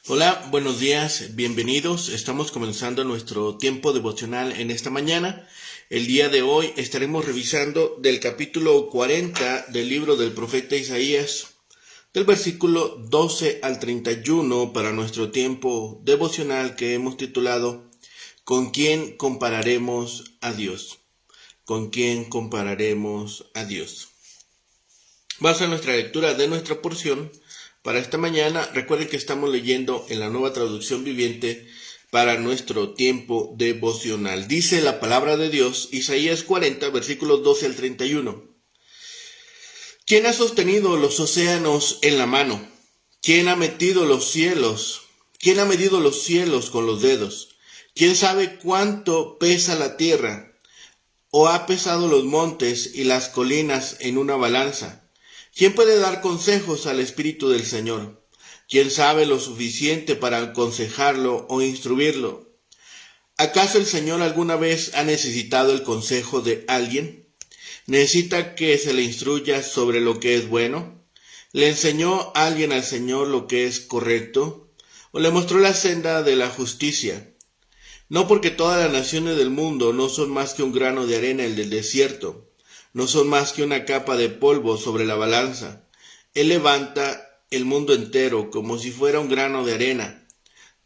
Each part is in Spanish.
Hola, buenos días, bienvenidos. Estamos comenzando nuestro tiempo devocional en esta mañana. El día de hoy estaremos revisando del capítulo 40 del libro del profeta Isaías, del versículo 12 al 31 para nuestro tiempo devocional que hemos titulado ¿Con quién compararemos a Dios? ¿Con quién compararemos a Dios? Vamos a nuestra lectura de nuestra porción para esta mañana. Recuerden que estamos leyendo en la Nueva Traducción Viviente para nuestro tiempo devocional. Dice la palabra de Dios, Isaías 40, versículos 12 al 31. ¿Quién ha sostenido los océanos en la mano? ¿Quién ha metido los cielos? ¿Quién ha medido los cielos con los dedos? ¿Quién sabe cuánto pesa la tierra? ¿O ha pesado los montes y las colinas en una balanza? ¿Quién puede dar consejos al Espíritu del Señor? ¿Quién sabe lo suficiente para aconsejarlo o instruirlo? ¿Acaso el Señor alguna vez ha necesitado el consejo de alguien? ¿Necesita que se le instruya sobre lo que es bueno? ¿Le enseñó alguien al Señor lo que es correcto? ¿O le mostró la senda de la justicia? No, porque todas las naciones del mundo no son más que un grano de arena en el desierto, no son más que una capa de polvo sobre la balanza. Él levanta el mundo entero como si fuera un grano de arena.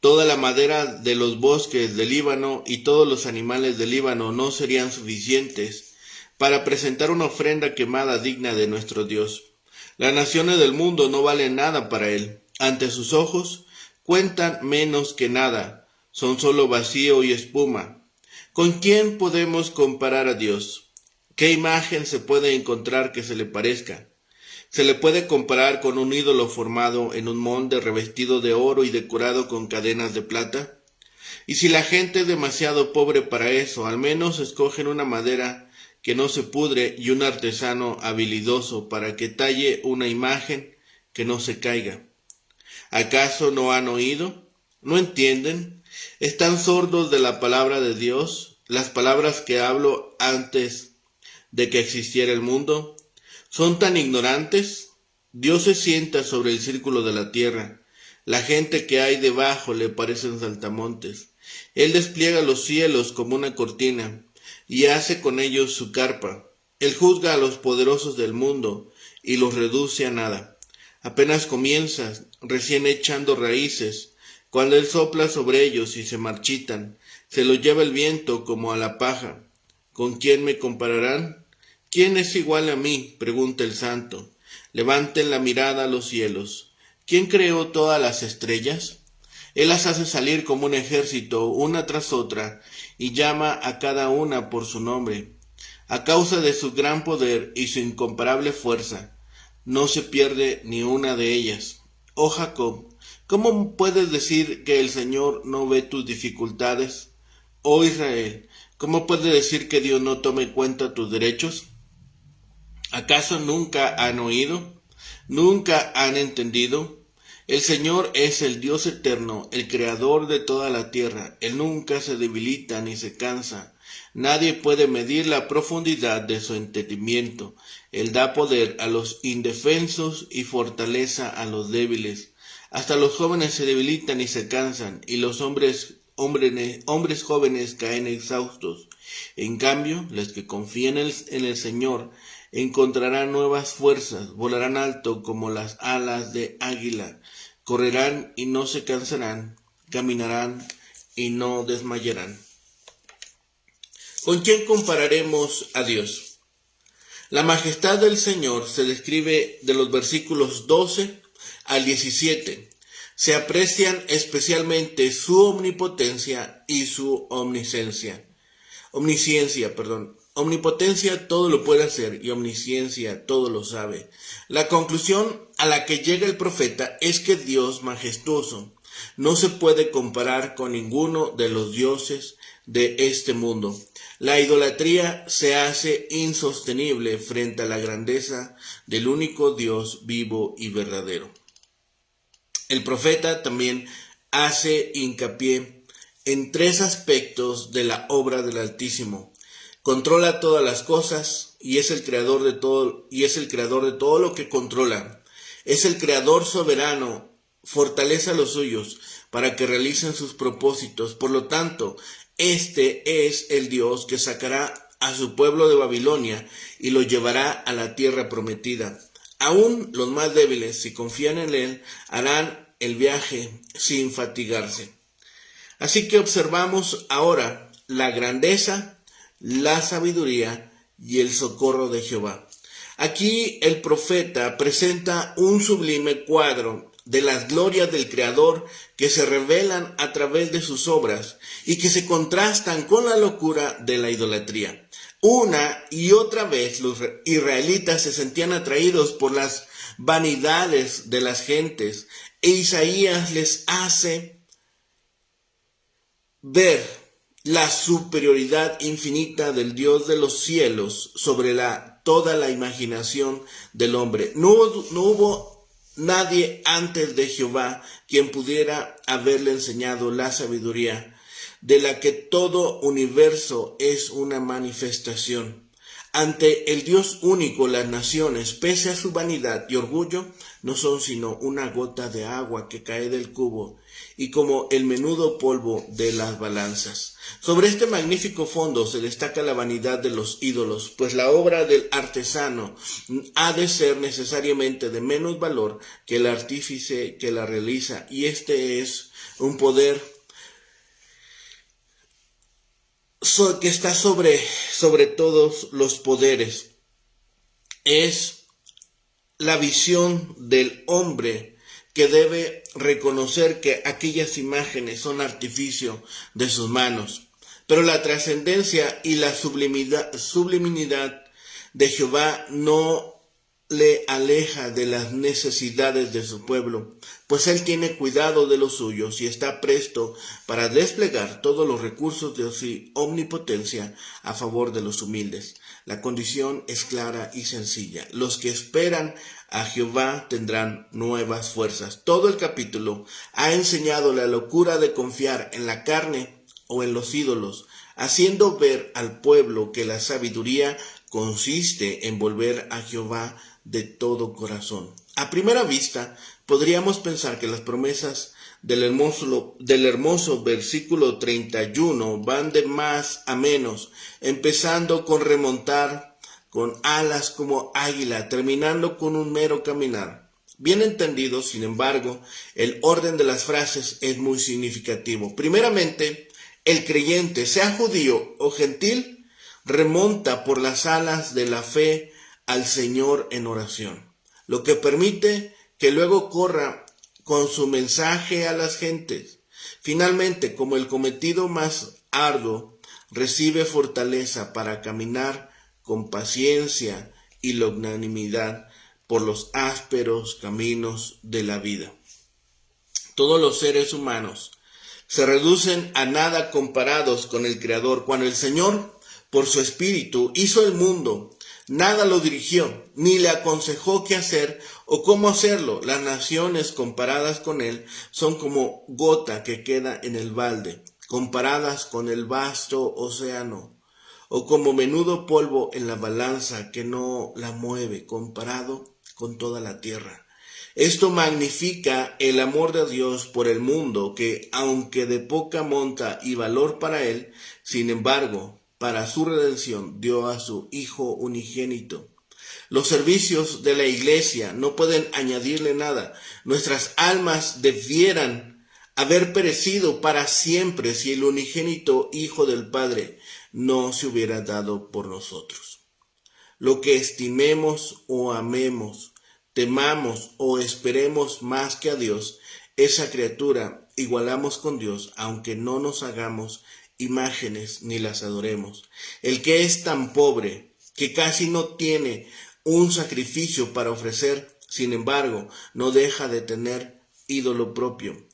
Toda la madera de los bosques del Líbano y todos los animales del Líbano no serían suficientes para presentar una ofrenda quemada digna de nuestro Dios. Las naciones del mundo no valen nada para Él. Ante sus ojos cuentan menos que nada. Son solo vacío y espuma. ¿Con quién podemos comparar a Dios? ¿Qué imagen se puede encontrar que se le parezca? ¿Se le puede comparar con un ídolo formado en un molde revestido de oro y decorado con cadenas de plata? Y si la gente es demasiado pobre para eso, al menos escogen una madera que no se pudre y un artesano habilidoso para que talle una imagen que no se caiga. ¿Acaso no han oído? ¿No entienden? ¿Están sordos de la palabra de Dios? Las palabras que hablo antes de que existiera el mundo. ¿Son tan ignorantes? Dios se sienta sobre el círculo de la tierra. La gente que hay debajo le parecen saltamontes. Él despliega los cielos como una cortina y hace con ellos su carpa. Él juzga a los poderosos del mundo y los reduce a nada. Apenas comienza, recién echando raíces, cuando él sopla sobre ellos y se marchitan, se los lleva el viento como a la paja. ¿Con quién me compararán? ¿Quién es igual a mí?, pregunta el santo. Levanten la mirada a los cielos. ¿Quién creó todas las estrellas? Él las hace salir como un ejército, una tras otra, y llama a cada una por su nombre. A causa de su gran poder y su incomparable fuerza, no se pierde ni una de ellas. Oh Jacob, ¿cómo puedes decir que el Señor no ve tus dificultades? Oh Israel, ¿cómo puedes decir que Dios no tome en cuenta tus derechos? ¿Acaso nunca han oído? ¿Nunca han entendido? El Señor es el Dios eterno, el creador de toda la tierra. Él nunca se debilita ni se cansa. Nadie puede medir la profundidad de su entendimiento. Él da poder a los indefensos y fortaleza a los débiles. Hasta los jóvenes se debilitan y se cansan, y los hombres jóvenes caen exhaustos. En cambio, los que confían en el Señor encontrarán nuevas fuerzas, volarán alto como las alas de águila, correrán y no se cansarán, caminarán y no desmayarán. ¿Con quién compararemos a Dios? La majestad del Señor se describe de los versículos 12 al 17. Se aprecian especialmente su omnipotencia y su omnisciencia. Omnipotencia todo lo puede hacer y omnisciencia todo lo sabe. La conclusión a la que llega el profeta es que Dios majestuoso no se puede comparar con ninguno de los dioses de este mundo. La idolatría se hace insostenible frente a la grandeza del único Dios vivo y verdadero. El profeta también hace hincapié en tres aspectos de la obra del Altísimo. Controla todas las cosas y es el creador de todo lo que controla. Es el creador soberano fortalece a los suyos para que realicen sus propósitos. Por lo tanto, este es el Dios que sacará a su pueblo de Babilonia y lo llevará a la tierra prometida. Aún los más débiles, si confían en Él, harán el viaje sin fatigarse. Así que observamos ahora la grandeza, la sabiduría y el socorro de Jehová. Aquí el profeta presenta un sublime cuadro de las glorias del Creador que se revelan a través de sus obras y que se contrastan con la locura de la idolatría. Una y otra vez los israelitas se sentían atraídos por las vanidades de las gentes, e Isaías les hace ver la superioridad infinita del Dios de los cielos sobre toda la imaginación del hombre. No hubo nadie antes de Jehová quien pudiera haberle enseñado la sabiduría de la que todo universo es una manifestación. Ante el Dios único, las naciones, pese a su vanidad y orgullo, no son sino una gota de agua que cae del cubo y como el menudo polvo de las balanzas. Sobre este magnífico fondo se destaca la vanidad de los ídolos, pues la obra del artesano ha de ser necesariamente de menos valor que el artífice que la realiza, y este es un poder que está sobre todos los poderes. Es la visión del hombre que debe reconocer que aquellas imágenes son artificio de sus manos. Pero la trascendencia y la sublimidad de Jehová no le aleja de las necesidades de su pueblo, pues Él tiene cuidado de los suyos y está presto para desplegar todos los recursos de su omnipotencia a favor de los humildes. La condición es clara y sencilla. Los que esperan a Jehová tendrán nuevas fuerzas. Todo el capítulo ha enseñado la locura de confiar en la carne o en los ídolos, haciendo ver al pueblo que la sabiduría consiste en volver a Jehová de todo corazón. A primera vista, podríamos pensar que las promesas del hermoso versículo 31 van de más a menos, empezando con remontar con alas como águila, terminando con un mero caminar. Bien entendido, sin embargo, el orden de las frases es muy significativo. Primeramente, el creyente, sea judío o gentil, remonta por las alas de la fe al Señor en oración, lo que permite que luego corra con su mensaje a las gentes. Finalmente, como el cometido más arduo, recibe fortaleza para caminar con paciencia y longanimidad por los ásperos caminos de la vida. Todos los seres humanos se reducen a nada comparados con el Creador. Cuando el Señor, por su Espíritu, hizo el mundo, nada lo dirigió, ni le aconsejó qué hacer o cómo hacerlo. Las naciones comparadas con Él son como gota que queda en el balde, comparadas con el vasto océano, o como menudo polvo en la balanza que no la mueve, comparado con toda la tierra. Esto magnifica el amor de Dios por el mundo, que aunque de poca monta y valor para Él, sin embargo, para su redención dio a su Hijo unigénito. Los servicios de la Iglesia no pueden añadirle nada. Nuestras almas debieran haber perecido para siempre si el unigénito Hijo del Padre no se hubiera dado por nosotros. Lo que estimemos o amemos, temamos o esperemos más que a Dios, esa criatura igualamos con Dios, aunque no nos hagamos imágenes ni las adoremos. El que es tan pobre que casi no tiene un sacrificio para ofrecer, sin embargo, no deja de tener ídolo propio.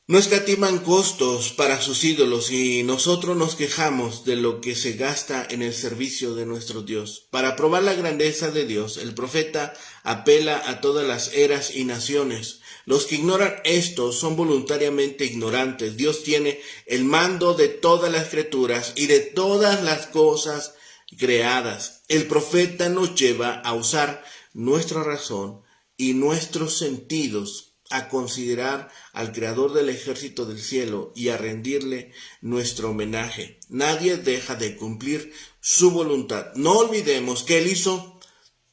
No escatiman costos para sus ídolos y nosotros nos quejamos de lo que se gasta en el servicio de nuestro Dios. Para probar la grandeza de Dios, el profeta apela a todas las eras y naciones. Los que ignoran esto son voluntariamente ignorantes. Dios tiene el mando de todas las criaturas y de todas las cosas creadas. El profeta nos lleva a usar nuestra razón y nuestros sentidos a considerar al Creador del ejército del cielo y a rendirle nuestro homenaje. Nadie deja de cumplir su voluntad. No olvidemos que Él hizo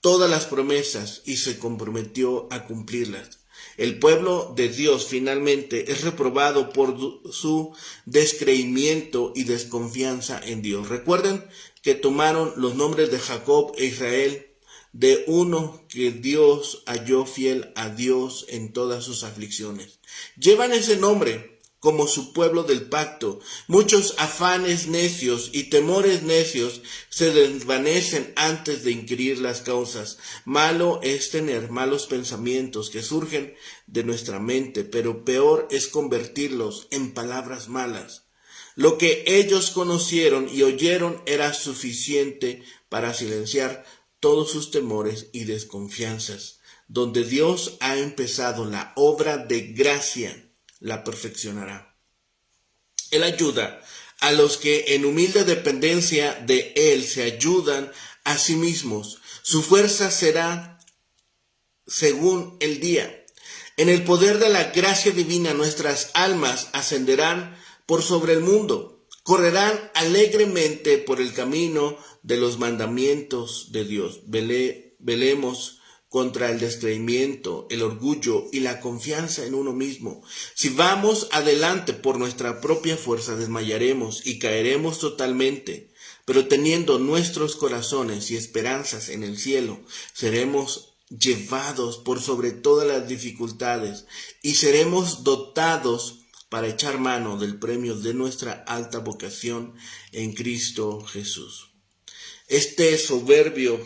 todas las promesas y se comprometió a cumplirlas. El pueblo de Dios finalmente es reprobado por su descreimiento y desconfianza en Dios. Recuerden que tomaron los nombres de Jacob e Israel de uno que Dios halló fiel a Dios en todas sus aflicciones. Llevan ese nombre como su pueblo del pacto. Muchos afanes necios y temores necios se desvanecen antes de inquirir las causas. Malo es tener malos pensamientos que surgen de nuestra mente, pero peor es convertirlos en palabras malas. Lo que ellos conocieron y oyeron era suficiente para silenciar todos sus temores y desconfianzas. Donde Dios ha empezado la obra de gracia, la perfeccionará. Él ayuda a los que en humilde dependencia de Él se ayudan a sí mismos. Su fuerza será según el día. En el poder de la gracia divina nuestras almas ascenderán por sobre el mundo. Correrán alegremente por el camino de los mandamientos de Dios. Velemos contra el descreimiento, el orgullo y la confianza en uno mismo. Si vamos adelante por nuestra propia fuerza, desmayaremos y caeremos totalmente. Pero teniendo nuestros corazones y esperanzas en el cielo, seremos llevados por sobre todas las dificultades y seremos dotados para echar mano del premio de nuestra alta vocación en Cristo Jesús. Este soberbio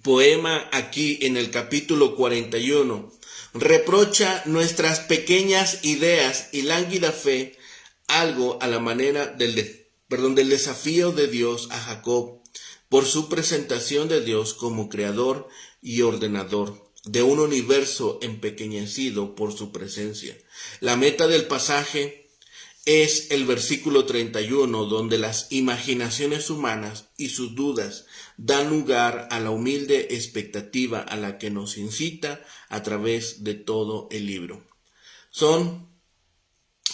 poema aquí en el capítulo 41 reprocha nuestras pequeñas ideas y lánguida fe, algo a la manera del desafío de Dios a Jacob por su presentación de Dios como creador y ordenador de un universo empequeñecido por su presencia. La meta del pasaje es el versículo 31, donde las imaginaciones humanas y sus dudas dan lugar a la humilde expectativa a la que nos incita a través de todo el libro. Son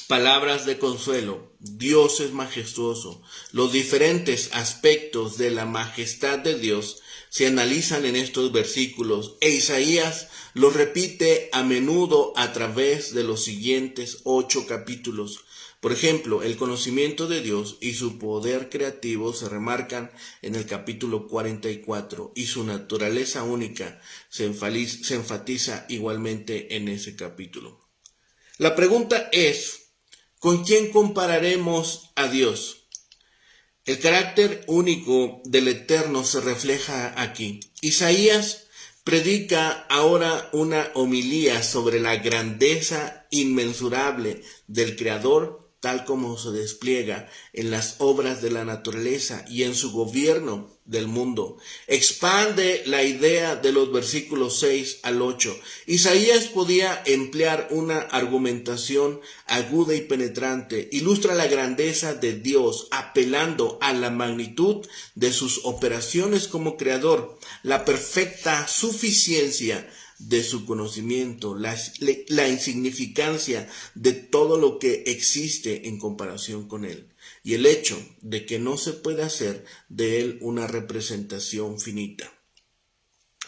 palabras de consuelo. Dios es majestuoso. Los diferentes aspectos de la majestad de Dios se analizan en estos versículos e Isaías los repite a menudo a través de los siguientes 8 capítulos. Por ejemplo, el conocimiento de Dios y su poder creativo se remarcan en el capítulo 44 y su naturaleza única se enfatiza igualmente en ese capítulo. La pregunta es, ¿con quién compararemos a Dios? El carácter único del Eterno se refleja aquí. Isaías predica ahora una homilía sobre la grandeza inmensurable del Creador, tal como se despliega en las obras de la naturaleza y en su gobierno del mundo. Expande la idea de los versículos 6 al 8. Isaías podía emplear una argumentación aguda y penetrante. Ilustra la grandeza de Dios apelando a la magnitud de sus operaciones como creador, la perfecta suficiencia de su conocimiento, la insignificancia de todo lo que existe en comparación con él, y el hecho de que no se puede hacer de él una representación finita.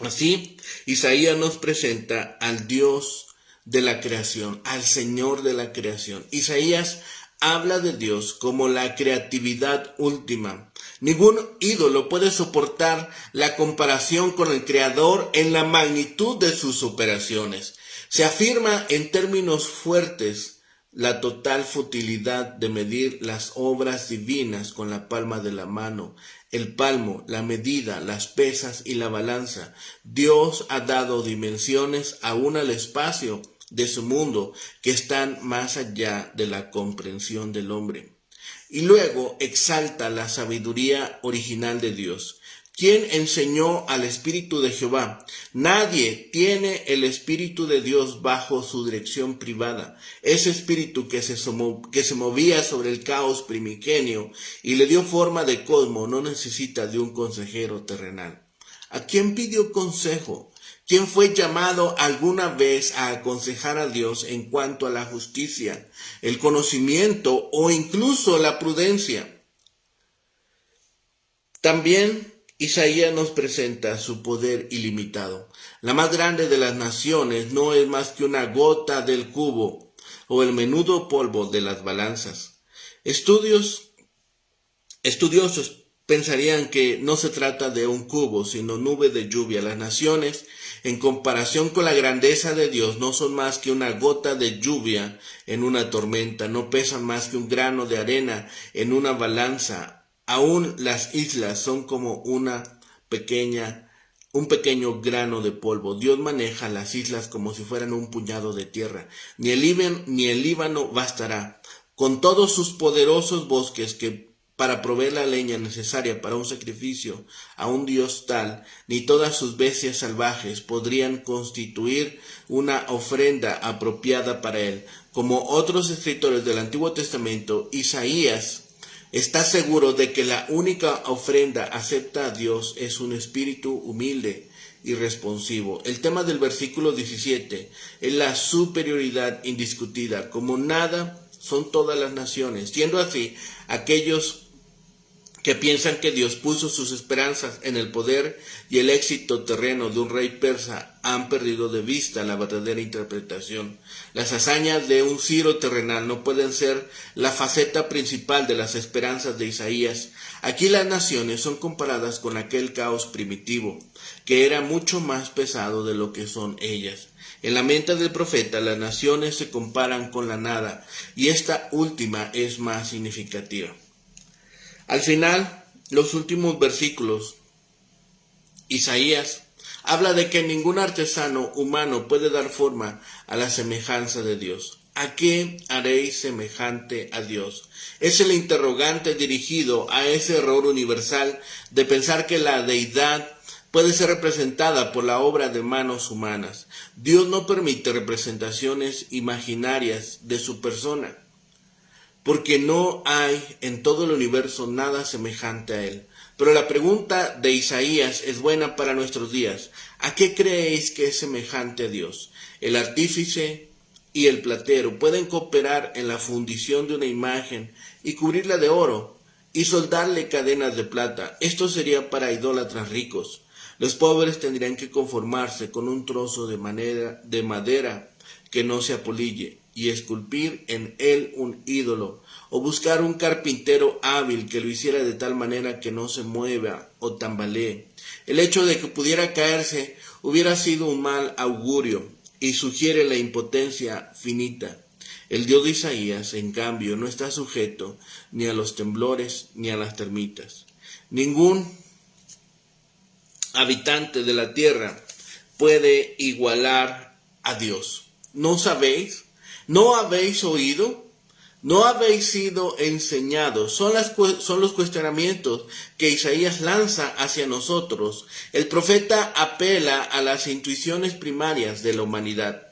Así, Isaías nos presenta al Dios de la creación, al Señor de la creación. Isaías habla de Dios como la creatividad última. Ningún ídolo puede soportar la comparación con el Creador en la magnitud de sus operaciones. Se afirma en términos fuertes la total futilidad de medir las obras divinas con la palma de la mano, el palmo, la medida, las pesas y la balanza. Dios ha dado dimensiones aún al espacio de su mundo que están más allá de la comprensión del hombre. Y luego exalta la sabiduría original de Dios. ¿Quién enseñó al Espíritu de Jehová? Nadie tiene el Espíritu de Dios bajo su dirección privada. Ese Espíritu que se movía sobre el caos primigenio y le dio forma de cosmos no necesita de un consejero terrenal. ¿A quién pidió consejo? ¿Quién fue llamado alguna vez a aconsejar a Dios en cuanto a la justicia, el conocimiento o incluso la prudencia? También Isaías nos presenta su poder ilimitado. La más grande de las naciones no es más que una gota del cubo o el menudo polvo de las balanzas. Estudiosos pensarían que no se trata de un cubo, sino nube de lluvia. Las naciones, en comparación con la grandeza de Dios, no son más que una gota de lluvia en una tormenta, no pesan más que un grano de arena en una balanza. Aún las islas son como un pequeño grano de polvo. Dios maneja las islas como si fueran un puñado de tierra. Ni el Líbano bastará, con todos sus poderosos bosques para proveer la leña necesaria para un sacrificio a un Dios tal, ni todas sus bestias salvajes podrían constituir una ofrenda apropiada para él. Como otros escritores del Antiguo Testamento, Isaías está seguro de que la única ofrenda acepta a Dios es un espíritu humilde y responsivo. El tema del versículo 17 es la superioridad indiscutida. Como nada son todas las naciones. Siendo así, aquellos que piensan que Dios puso sus esperanzas en el poder y el éxito terreno de un rey persa han perdido de vista la verdadera interpretación. Las hazañas de un Ciro terrenal no pueden ser la faceta principal de las esperanzas de Isaías. Aquí las naciones son comparadas con aquel caos primitivo, que era mucho más pesado de lo que son ellas. En la mente del profeta, las naciones se comparan con la nada, y esta última es más significativa. Al final, los últimos versículos, Isaías habla de que ningún artesano humano puede dar forma a la semejanza de Dios. ¿A qué haréis semejante a Dios? Es el interrogante dirigido a ese error universal de pensar que la deidad puede ser representada por la obra de manos humanas. Dios no permite representaciones imaginarias de su persona, porque no hay en todo el universo nada semejante a él. Pero la pregunta de Isaías es buena para nuestros días. ¿A qué creéis que es semejante a Dios? El artífice y el platero pueden cooperar en la fundición de una imagen y cubrirla de oro y soldarle cadenas de plata. Esto sería para idólatras ricos. Los pobres tendrían que conformarse con un trozo de madera que no se apolille y esculpir en él un ídolo, o buscar un carpintero hábil que lo hiciera de tal manera que no se mueva o tambalee. El hecho de que pudiera caerse hubiera sido un mal augurio y sugiere la impotencia finita. El Dios de Isaías, en cambio, no está sujeto ni a los temblores ni a las termitas. Ningún habitante de la tierra puede igualar a Dios. ¿No sabéis? ¿No habéis oído? ¿No habéis sido enseñados? Son los cuestionamientos que Isaías lanza hacia nosotros. El profeta apela a las intuiciones primarias de la humanidad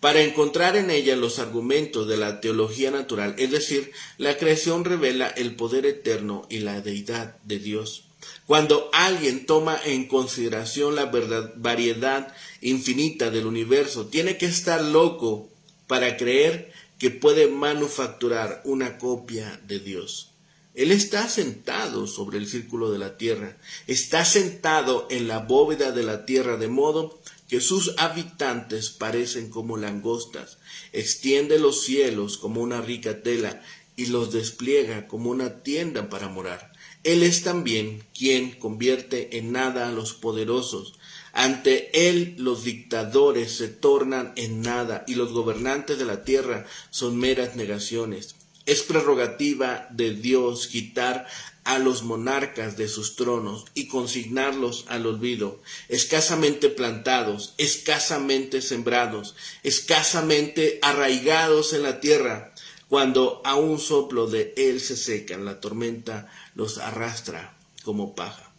para encontrar en ellas los argumentos de la teología natural, es decir, la creación revela el poder eterno y la deidad de Dios. Cuando alguien toma en consideración la variedad infinita del universo, tiene que estar loco para creer que puede manufacturar una copia de Dios. Él está sentado sobre el círculo de la tierra, está sentado en la bóveda de la tierra, de modo que sus habitantes parecen como langostas, extiende los cielos como una rica tela y los despliega como una tienda para morar. Él es también quien convierte en nada a los poderosos. Ante él los dictadores se tornan en nada y los gobernantes de la tierra son meras negaciones. Es prerrogativa de Dios quitar a los monarcas de sus tronos y consignarlos al olvido, escasamente plantados, escasamente sembrados, escasamente arraigados en la tierra. Cuando a un soplo de él se secan, la tormenta los arrastra como paja.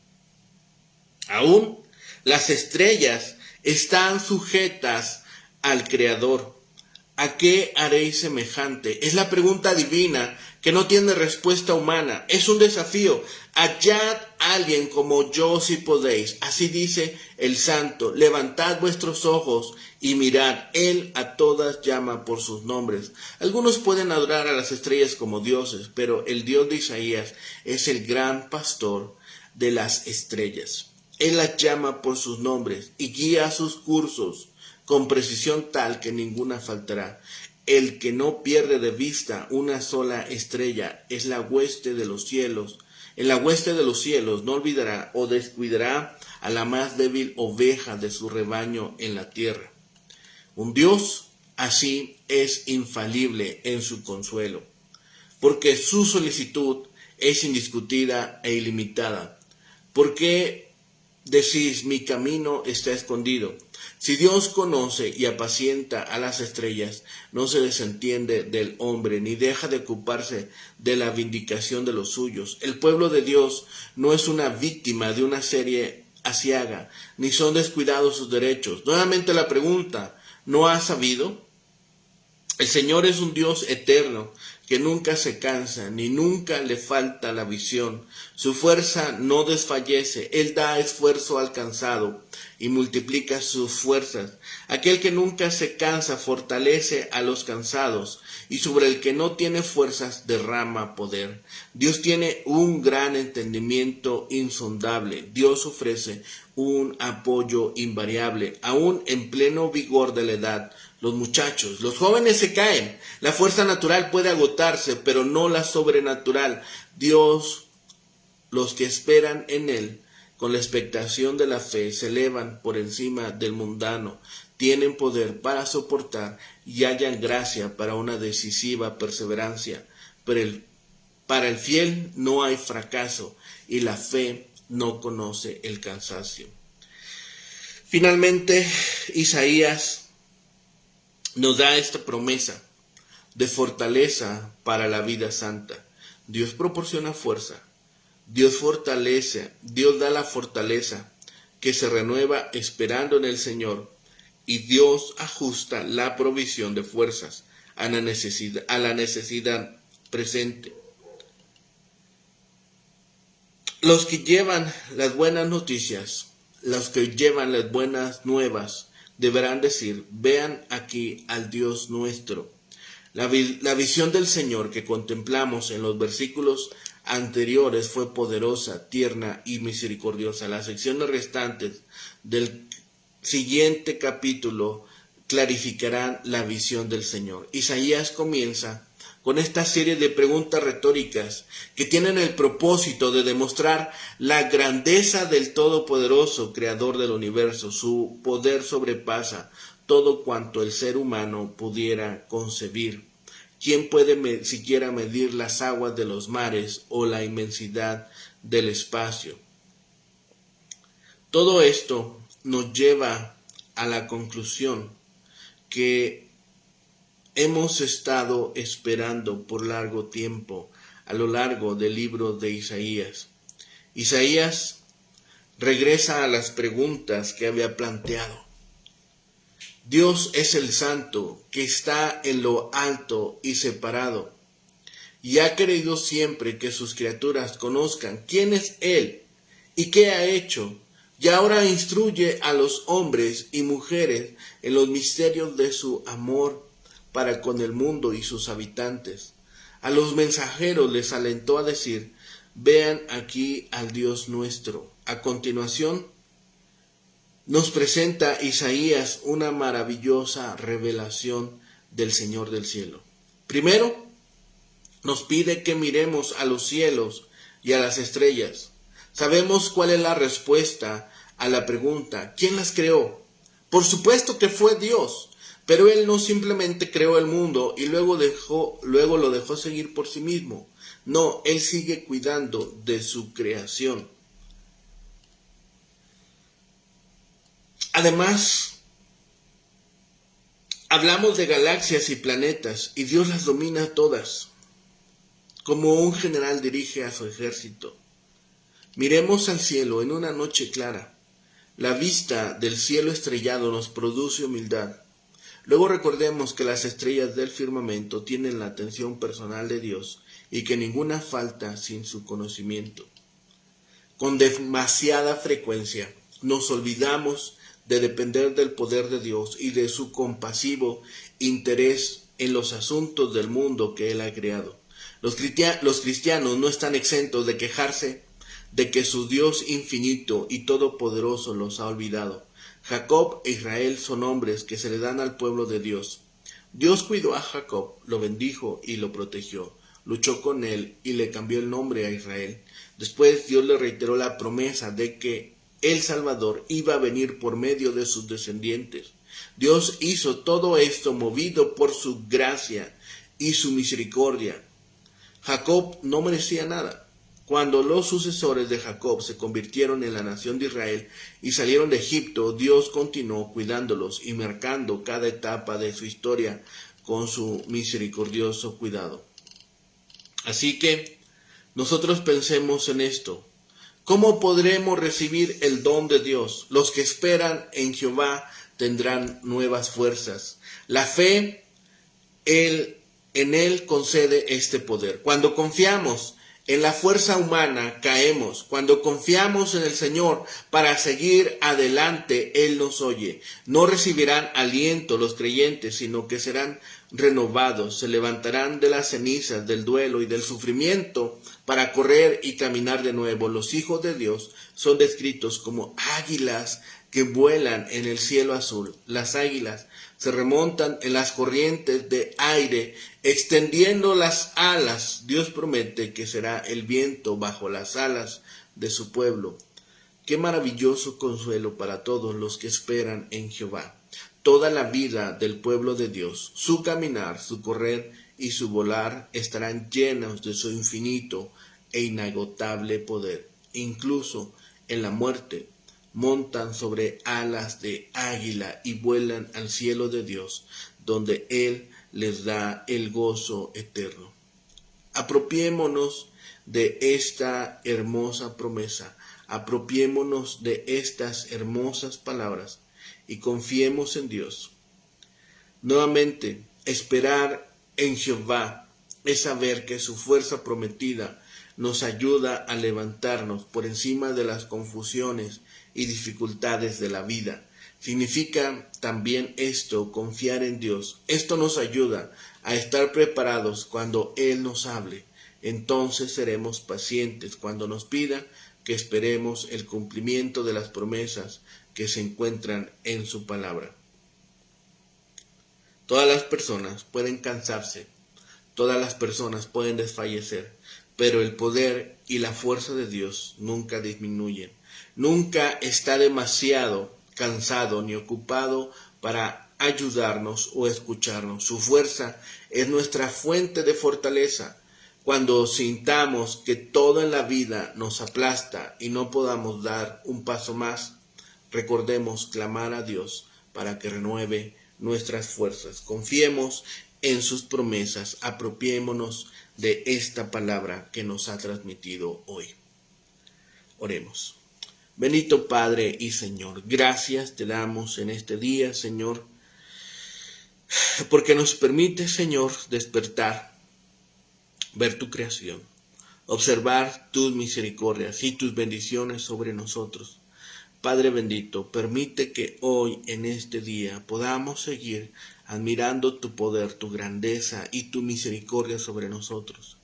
Aún las estrellas están sujetas al Creador. ¿A qué haréis semejante? Es la pregunta divina que no tiene respuesta humana. Es un desafío. Hallad a alguien como yo si podéis. Así dice el santo. Levantad vuestros ojos y mirad. Él a todas llama por sus nombres. Algunos pueden adorar a las estrellas como dioses, pero el Dios de Isaías es el gran pastor de las estrellas. Él las llama por sus nombres y guía sus cursos con precisión tal que ninguna faltará. El que no pierde de vista una sola estrella es la hueste de los cielos. En la hueste de los cielos no olvidará o descuidará a la más débil oveja de su rebaño en la tierra. Un Dios así es infalible en su consuelo, porque su solicitud es indiscutida e ilimitada. ¿Por qué decís mi camino está escondido? Si Dios conoce y apacienta a las estrellas, no se desentiende del hombre, ni deja de ocuparse de la vindicación de los suyos. El pueblo de Dios no es una víctima de una serie aciaga, ni son descuidados sus derechos. Nuevamente la pregunta, ¿no has sabido? El Señor es un Dios eterno, que nunca se cansa, ni nunca le falta la visión. Su fuerza no desfallece, Él da esfuerzo al cansado y multiplica sus fuerzas. Aquel que nunca se cansa fortalece a los cansados, y sobre el que no tiene fuerzas derrama poder. Dios tiene un gran entendimiento insondable. Dios ofrece un apoyo invariable, aún en pleno vigor de la edad. Los muchachos, los jóvenes se caen. La fuerza natural puede agotarse, pero no la sobrenatural. Dios, los que esperan en Él, con la expectación de la fe, se elevan por encima del mundano, tienen poder para soportar y hallan gracia para una decisiva perseverancia. Para el fiel no hay fracaso y la fe no conoce el cansancio. Finalmente, Isaías nos da esta promesa de fortaleza para la vida santa. Dios proporciona fuerza, Dios fortalece, Dios da la fortaleza que se renueva esperando en el Señor, y Dios ajusta la provisión de fuerzas a la necesidad presente. Los que llevan las buenas noticias, los que llevan las buenas nuevas, deberán decir, vean aquí al Dios nuestro. La visión del Señor que contemplamos en los versículos anteriores fue poderosa, tierna y misericordiosa. Las secciones restantes del siguiente capítulo clarificarán la visión del Señor. Isaías comienza con esta serie de preguntas retóricas que tienen el propósito de demostrar la grandeza del Todopoderoso, Creador del universo. Su poder sobrepasa todo cuanto el ser humano pudiera concebir. ¿Quién puede siquiera medir las aguas de los mares o la inmensidad del espacio? Todo esto nos lleva a la conclusión que hemos estado esperando por largo tiempo a lo largo del libro de Isaías. Isaías regresa a las preguntas que había planteado. Dios es el santo que está en lo alto y separado, y ha querido siempre que sus criaturas conozcan quién es Él y qué ha hecho, y ahora instruye a los hombres y mujeres en los misterios de su amor para con el mundo y sus habitantes. A los mensajeros les alentó a decir, vean aquí al Dios nuestro. A continuación, nos presenta Isaías una maravillosa revelación del Señor del cielo. Primero, nos pide que miremos a los cielos y a las estrellas. Sabemos cuál es la respuesta a la pregunta, ¿quién las creó? Por supuesto que fue Dios, pero Él no simplemente creó el mundo y luego lo dejó seguir por sí mismo. No, Él sigue cuidando de su creación. Además, hablamos de galaxias y planetas y Dios las domina todas, como un general dirige a su ejército. Miremos al cielo en una noche clara. La vista del cielo estrellado nos produce humildad. Luego recordemos que las estrellas del firmamento tienen la atención personal de Dios y que ninguna falta sin su conocimiento. Con demasiada frecuencia nos olvidamos de depender del poder de Dios y de su compasivo interés en los asuntos del mundo que Él ha creado. Los cristianos no están exentos de quejarse de que su Dios infinito y todopoderoso los ha olvidado. Jacob e Israel son nombres que se le dan al pueblo de Dios. Dios cuidó a Jacob, lo bendijo y lo protegió. Luchó con él y le cambió el nombre a Israel. Después Dios le reiteró la promesa de que el Salvador iba a venir por medio de sus descendientes. Dios hizo todo esto movido por su gracia y su misericordia. Jacob no merecía nada. Cuando los sucesores de Jacob se convirtieron en la nación de Israel y salieron de Egipto, Dios continuó cuidándolos y marcando cada etapa de su historia con su misericordioso cuidado. Así que nosotros pensemos en esto. ¿Cómo podremos recibir el don de Dios? Los que esperan en Jehová tendrán nuevas fuerzas. La fe, en Él concede este poder. Cuando confiamos en la fuerza humana, caemos. Cuando confiamos en el Señor para seguir adelante, Él nos oye. No recibirán aliento los creyentes, sino que serán renovados. Se levantarán de las cenizas, del duelo y del sufrimiento para correr y caminar de nuevo. Los hijos de Dios son descritos como águilas que vuelan en el cielo azul. Las águilas se remontan en las corrientes de aire, extendiendo las alas. Dios promete que será el viento bajo las alas de su pueblo. Qué maravilloso consuelo para todos los que esperan en Jehová. Toda la vida del pueblo de Dios, su caminar, su correr y su volar estarán llenos de su infinito e inagotable poder. Incluso en la muerte, montan sobre alas de águila y vuelan al cielo de Dios, donde Él les da el gozo eterno. Apropiémonos de esta hermosa promesa, apropiémonos de estas hermosas palabras y confiemos en Dios. Nuevamente, esperar en Jehová es saber que su fuerza prometida nos ayuda a levantarnos por encima de las confusiones y dificultades de la vida. Significa también esto confiar en Dios. Esto nos ayuda a estar preparados cuando Él nos hable. Entonces seremos pacientes cuando nos pida que esperemos el cumplimiento de las promesas que se encuentran en su palabra. Todas las personas pueden cansarse, todas las personas pueden desfallecer, pero el poder y la fuerza de Dios nunca disminuyen. Nunca está demasiado cansado ni ocupado para ayudarnos o escucharnos. Su fuerza es nuestra fuente de fortaleza. Cuando sintamos que todo en la vida nos aplasta y no podamos dar un paso más, recordemos clamar a Dios para que renueve nuestras fuerzas. Confiemos en sus promesas, apropiémonos de esta palabra que nos ha transmitido hoy. Oremos. Bendito Padre y Señor, gracias te damos en este día, Señor, porque nos permite, Señor, despertar, ver tu creación, observar tus misericordias y tus bendiciones sobre nosotros. Padre bendito, permite que hoy, en este día, podamos seguir admirando tu poder, tu grandeza y tu misericordia sobre nosotros.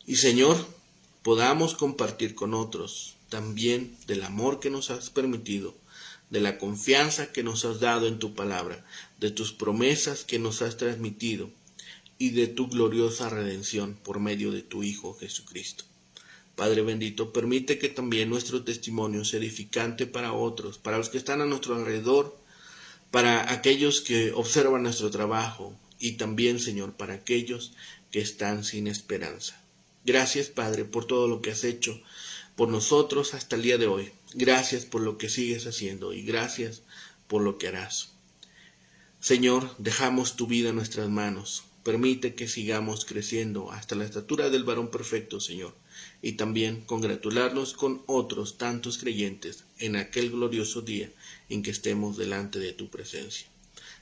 Y Señor, podamos compartir con otros también del amor que nos has permitido, de la confianza que nos has dado en tu palabra, de tus promesas que nos has transmitido y de tu gloriosa redención por medio de tu Hijo Jesucristo. Padre bendito, permite que también nuestro testimonio sea edificante para otros, para los que están a nuestro alrededor, para aquellos que observan nuestro trabajo y también, Señor, para aquellos que están sin esperanza. Gracias, Padre, por todo lo que has hecho por nosotros hasta el día de hoy. Gracias por lo que sigues haciendo y gracias por lo que harás. Señor, dejamos tu vida en nuestras manos. Permite que sigamos creciendo hasta la estatura del varón perfecto, Señor, y también congratularnos con otros tantos creyentes en aquel glorioso día en que estemos delante de tu presencia.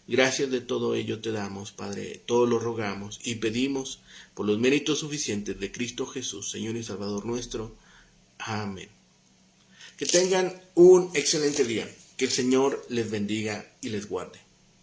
Gracias de todo ello te damos, Padre, todo lo rogamos y pedimos por los méritos suficientes de Cristo Jesús, Señor y Salvador nuestro. Amén. Que tengan un excelente día. Que el Señor les bendiga y les guarde.